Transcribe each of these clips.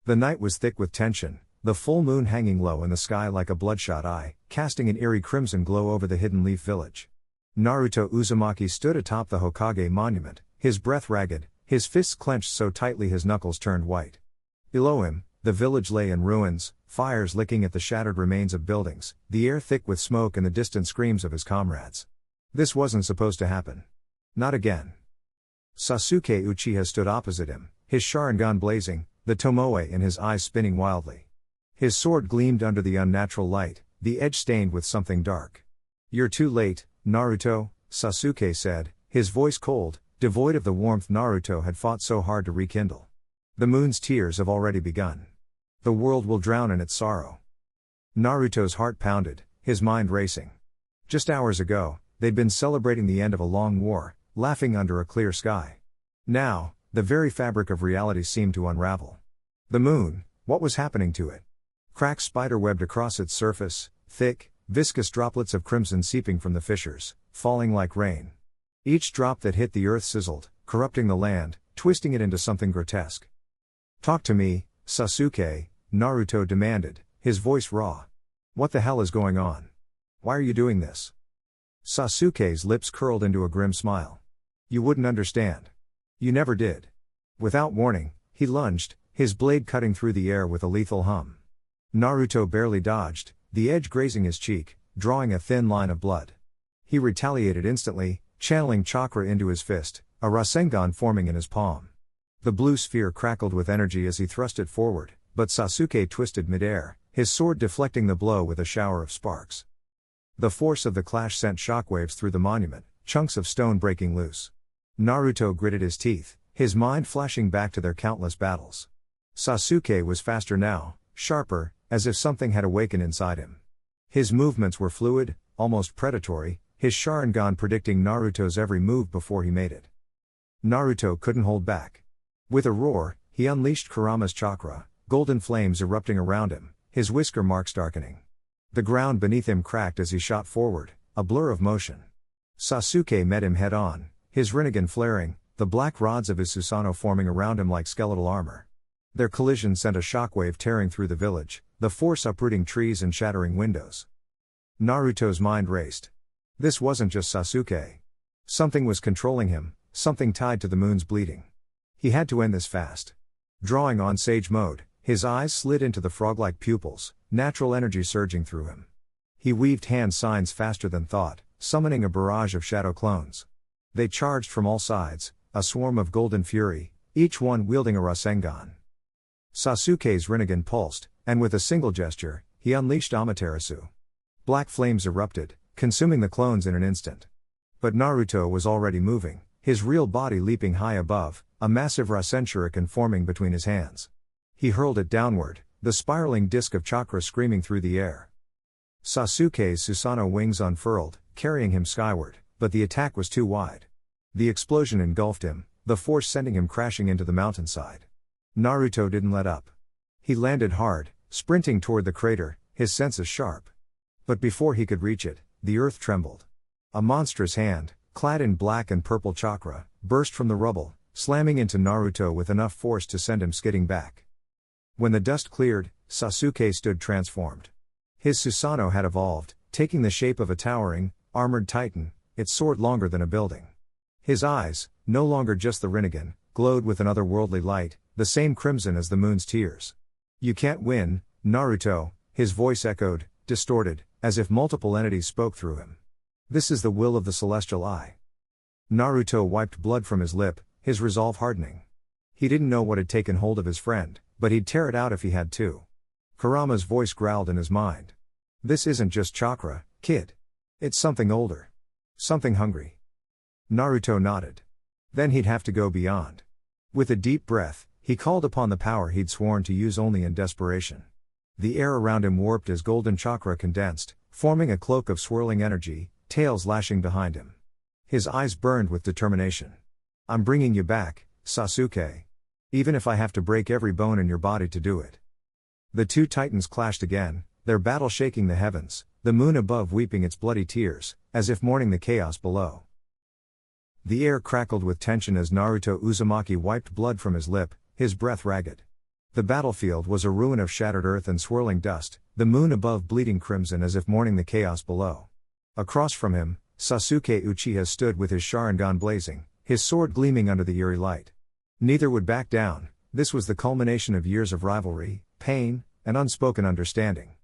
The night was thick with tension, the full moon hanging low in the sky like a bloodshot eye, casting an eerie crimson glow over the hidden leaf village. Naruto Uzumaki stood atop the Hokage monument, his breath ragged, his fists clenched so tightly his knuckles turned white. Below him, the village lay in ruins, fires licking at the shattered remains of buildings, the air thick with smoke and the distant screams of his comrades. This wasn't supposed to happen. Not again. Sasuke Uchiha stood opposite him, his Sharingan blazing, the tomoe in his eyes spinning wildly. His sword gleamed under the unnatural light, the edge stained with something dark. "You're too late, Naruto," Sasuke said, his voice cold, devoid of the warmth Naruto had fought so hard to rekindle. "The moon's tears have already begun. The world will drown in its sorrow." Naruto's heart pounded, his mind racing. Just hours ago, they'd been celebrating the end of a long war, laughing under a clear sky. Now, the very fabric of reality seemed to unravel. The moon, what was happening to it? Cracks spiderwebbed across its surface, thick, viscous droplets of crimson seeping from the fissures, falling like rain. Each drop that hit the earth sizzled, corrupting the land, twisting it into something grotesque. "Talk to me, Sasuke," Naruto demanded, his voice raw. "What the hell is going on? Why are you doing this?" Sasuke's lips curled into a grim smile. "You wouldn't understand. You never did." Without warning, he lunged, his blade cutting through the air with a lethal hum. Naruto barely dodged, the edge grazing his cheek, drawing a thin line of blood. He retaliated instantly, channeling chakra into his fist, a Rasengan forming in his palm. The blue sphere crackled with energy as he thrust it forward, but Sasuke twisted midair, his sword deflecting the blow with a shower of sparks. The force of the clash sent shockwaves through the monument, chunks of stone breaking loose. Naruto gritted his teeth, his mind flashing back to their countless battles. Sasuke was faster now, sharper, as if something had awakened inside him. His movements were fluid, almost predatory, his Sharingan predicting Naruto's every move before he made it. Naruto couldn't hold back. With a roar, he unleashed Kurama's chakra, golden flames erupting around him, his whisker marks darkening. The ground beneath him cracked as he shot forward, a blur of motion. Sasuke met him head on, his Rinnegan flaring, the black rods of his Susanoo forming around him like skeletal armor. Their collision sent a shockwave tearing through the village, the force uprooting trees and shattering windows. Naruto's mind raced. This wasn't just Sasuke. Something was controlling him, something tied to the moon's bleeding. He had to end this fast. Drawing on Sage Mode, his eyes slid into the frog-like pupils, natural energy surging through him. He weaved hand signs faster than thought, summoning a barrage of shadow clones. They charged from all sides, a swarm of golden fury, each one wielding a Rasengan. Sasuke's Rinnegan pulsed, and with a single gesture, he unleashed Amaterasu. Black flames erupted, consuming the clones in an instant. But Naruto was already moving, his real body leaping high above, a massive Rasen shuriken forming between his hands. He hurled it downward, the spiraling disk of chakra screaming through the air. Sasuke's Susanoo wings unfurled, carrying him skyward, but the attack was too wide. The explosion engulfed him, the force sending him crashing into the mountainside. Naruto didn't let up. He landed hard, sprinting toward the crater, his senses sharp. But before he could reach it, the earth trembled. A monstrous hand, clad in black and purple chakra, burst from the rubble, slamming into Naruto with enough force to send him skidding back. When the dust cleared, Sasuke stood transformed. His Susanoo had evolved, taking the shape of a towering, armored titan, its sword longer than a building. His eyes, no longer just the Rinnegan, glowed with an otherworldly light, the same crimson as the moon's tears. "You can't win, Naruto," his voice echoed, distorted, as if multiple entities spoke through him. "This is the will of the Celestial Eye." Naruto wiped blood from his lip, his resolve hardening. He didn't know what had taken hold of his friend, but he'd tear it out if he had to. Kurama's voice growled in his mind. "This isn't just chakra, kid. It's something older. Something hungry." Naruto nodded. Then he'd have to go beyond. With a deep breath, he called upon the power he'd sworn to use only in desperation. The air around him warped as golden chakra condensed, forming a cloak of swirling energy, tails lashing behind him. His eyes burned with determination. "I'm bringing you back, Sasuke. Even if I have to break every bone in your body to do it." The two titans clashed again, their battle shaking the heavens, the moon above weeping its bloody tears, as if mourning the chaos below. The air crackled with tension as Naruto Uzumaki wiped blood from his lip, his breath ragged. The battlefield was a ruin of shattered earth and swirling dust, the moon above bleeding crimson as if mourning the chaos below. Across from him, Sasuke Uchiha stood with his Sharingan blazing, his sword gleaming under the eerie light. Neither would back down. This was the culmination of years of rivalry, pain, and unspoken understanding.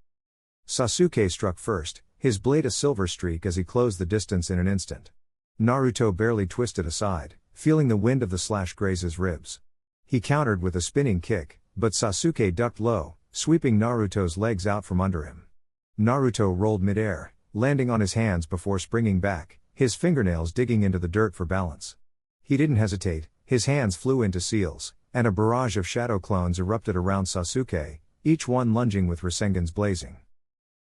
Sasuke struck first, his blade a silver streak as he closed the distance in an instant. Naruto barely twisted aside, feeling the wind of the slash graze his ribs. He countered with a spinning kick, but Sasuke ducked low, sweeping Naruto's legs out from under him. Naruto rolled mid-air, landing on his hands before springing back, his fingernails digging into the dirt for balance. He didn't hesitate, his hands flew into seals, and a barrage of shadow clones erupted around Sasuke, each one lunging with Rasengan's blazing.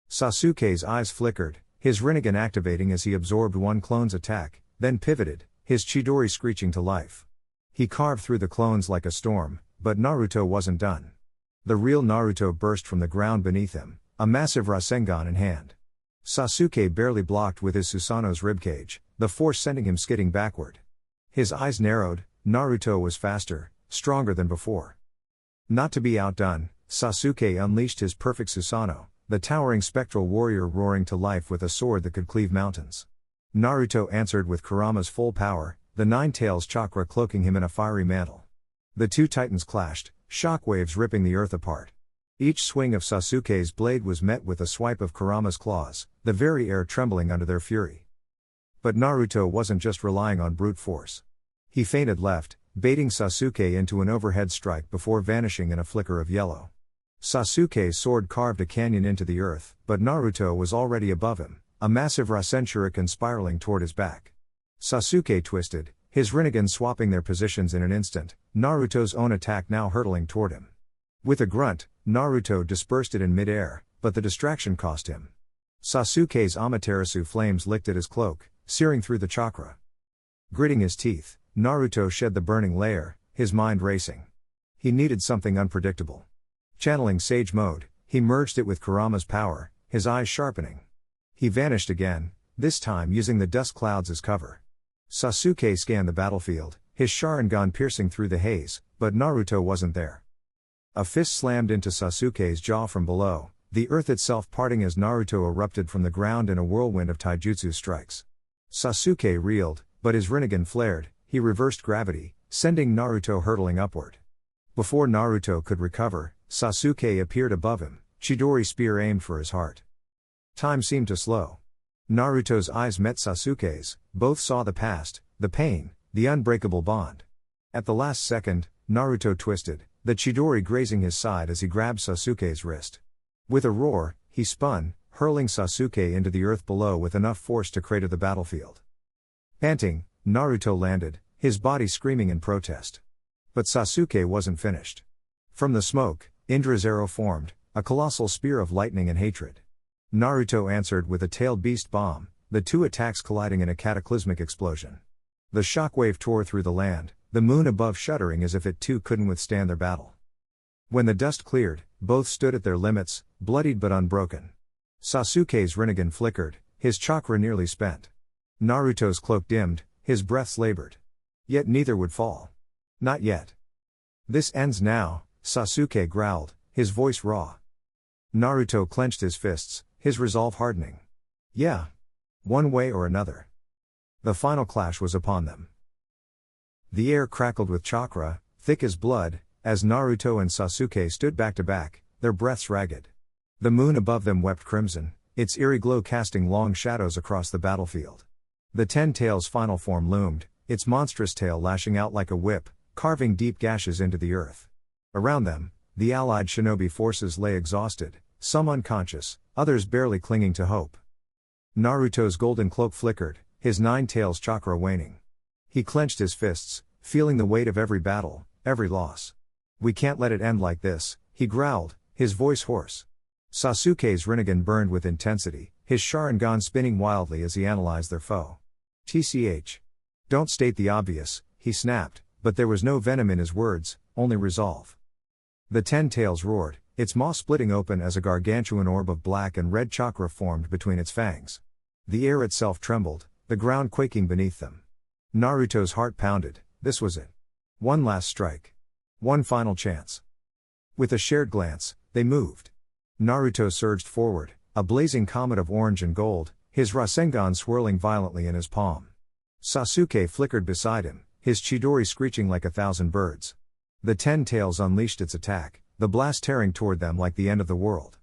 Sasuke's eyes flickered, his Rinnegan activating as he absorbed one clone's attack, then pivoted, his Chidori screeching to life. He carved through the clones like a storm, but Naruto wasn't done. The real Naruto burst from the ground beneath him, a massive Rasengan in hand. Sasuke barely blocked with his Susanoo's ribcage, the force sending him skidding backward. His eyes narrowed, Naruto was faster, stronger than before. Not to be outdone, Sasuke unleashed his perfect Susanoo, the towering spectral warrior roaring to life with a sword that could cleave mountains. Naruto answered with Kurama's full power, the Nine Tails chakra cloaking him in a fiery mantle. The two titans clashed, shockwaves ripping the earth apart. Each swing of Sasuke's blade was met with a swipe of Kurama's claws, the very air trembling under their fury. But Naruto wasn't just relying on brute force. He feinted left, baiting Sasuke into an overhead strike before vanishing in a flicker of yellow. Sasuke's sword carved a canyon into the earth, but Naruto was already above him, a massive Rasen shuriken spiraling toward his back. Sasuke twisted, his Rinnegan swapping their positions in an instant, Naruto's own attack now hurtling toward him. With a grunt, Naruto dispersed it in mid-air, but the distraction cost him. Sasuke's Amaterasu flames licked at his cloak, searing through the chakra. Gritting his teeth, Naruto shed the burning layer, his mind racing. He needed something unpredictable. Channeling Sage Mode, he merged it with Kurama's power, his eyes sharpening. He vanished again, this time using the dust clouds as cover. Sasuke scanned the battlefield, his Sharingan piercing through the haze, but Naruto wasn't there. A fist slammed into Sasuke's jaw from below, the earth itself parting as Naruto erupted from the ground in a whirlwind of taijutsu strikes. Sasuke reeled, but his Rinnegan flared, he reversed gravity, sending Naruto hurtling upward. Before Naruto could recover, Sasuke appeared above him, Chidori spear aimed for his heart. Time seemed to slow. Naruto's eyes met Sasuke's, both saw the past, the pain, the unbreakable bond. At the last second, Naruto twisted, the Chidori grazing his side as he grabbed Sasuke's wrist. With a roar, he spun, hurling Sasuke into the earth below with enough force to crater the battlefield. Panting, Naruto landed, his body screaming in protest. But Sasuke wasn't finished. From the smoke, Indra's arrow formed, a colossal spear of lightning and hatred. Naruto answered with a tailed beast bomb, the two attacks colliding in a cataclysmic explosion. The shockwave tore through the land, the moon above shuddering as if it too couldn't withstand their battle. When the dust cleared, both stood at their limits, bloodied but unbroken. Sasuke's Rinnegan flickered, his chakra nearly spent. Naruto's cloak dimmed, his breaths labored. Yet neither would fall. Not yet. This ends now, Sasuke growled, his voice raw. Naruto clenched his fists, his resolve hardening. Yeah. One way or another. The final clash was upon them. The air crackled with chakra, thick as blood, as Naruto and Sasuke stood back to back, their breaths ragged. The moon above them wept crimson, its eerie glow casting long shadows across the battlefield. The Ten Tails' final form loomed, its monstrous tail lashing out like a whip, carving deep gashes into the earth. Around them, the allied shinobi forces lay exhausted, some unconscious, others barely clinging to hope. Naruto's golden cloak flickered, his Nine Tails chakra waning. He clenched his fists, feeling the weight of every battle, every loss. We can't let it end like this, he growled, his voice hoarse. Sasuke's Rinnegan burned with intensity, his Sharingan spinning wildly as he analyzed their foe. TCH. Don't state the obvious, he snapped, but there was no venom in his words, only resolve. The Ten Tails roared, its maw splitting open as a gargantuan orb of black and red chakra formed between its fangs. The air itself trembled, the ground quaking beneath them. Naruto's heart pounded, this was it. One last strike. One final chance. With a shared glance, they moved. Naruto surged forward, a blazing comet of orange and gold, his Rasengan swirling violently in his palm. Sasuke flickered beside him, his Chidori screeching like 1,000 birds. The 10 tails unleashed its attack, the blast tearing toward them like the end of the world.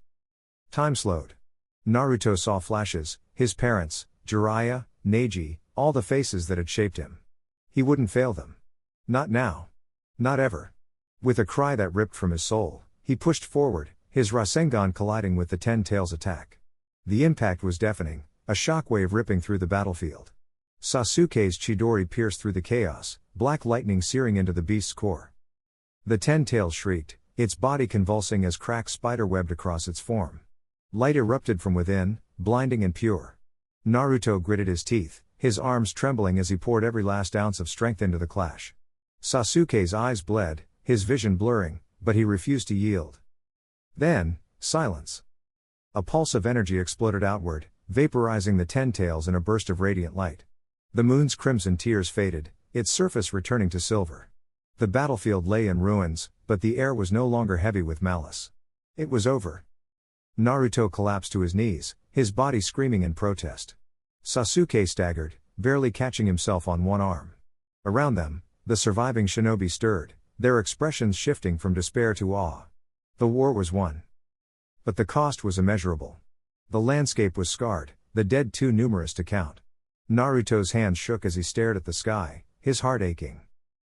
Time slowed. Naruto saw flashes, his parents, Jiraiya, Neji, all the faces that had shaped him. He wouldn't fail them. Not now. Not ever. With a cry that ripped from his soul, he pushed forward, his Rasengan colliding with the 10 tails attack. The impact was deafening, a shockwave ripping through the battlefield. Sasuke's Chidori pierced through the chaos, black lightning searing into the beast's core. The 10 tails shrieked, its body convulsing as cracks spiderwebbed across its form. Light erupted from within, blinding and pure. Naruto gritted his teeth, his arms trembling as he poured every last ounce of strength into the clash. Sasuke's eyes bled, his vision blurring, but he refused to yield. Then, silence. A pulse of energy exploded outward, vaporizing the 10 tails in a burst of radiant light. The moon's crimson tears faded, its surface returning to silver. The battlefield lay in ruins, but the air was no longer heavy with malice. It was over. Naruto collapsed to his knees, his body screaming in protest. Sasuke staggered, barely catching himself on one arm. Around them, the surviving shinobi stirred, their expressions shifting from despair to awe. The war was won. But the cost was immeasurable. The landscape was scarred, the dead too numerous to count. Naruto's hands shook as he stared at the sky, his heart aching.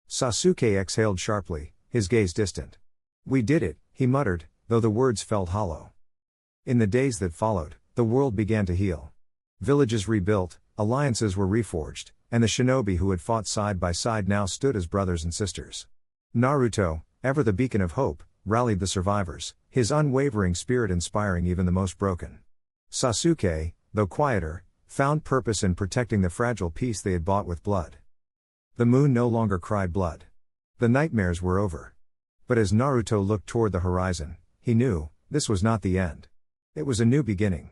Sasuke exhaled sharply, his gaze distant. "We did it," he muttered, though the words felt hollow. In the days that followed, the world began to heal. Villages rebuilt, alliances were reforged, and the shinobi who had fought side by side now stood as brothers and sisters. Naruto, ever the beacon of hope, rallied the survivors, his unwavering spirit inspiring even the most broken. Sasuke, though quieter, found purpose in protecting the fragile peace they had bought with blood. The moon no longer cried blood. The nightmares were over. But as Naruto looked toward the horizon, he knew, this was not the end. It was a new beginning.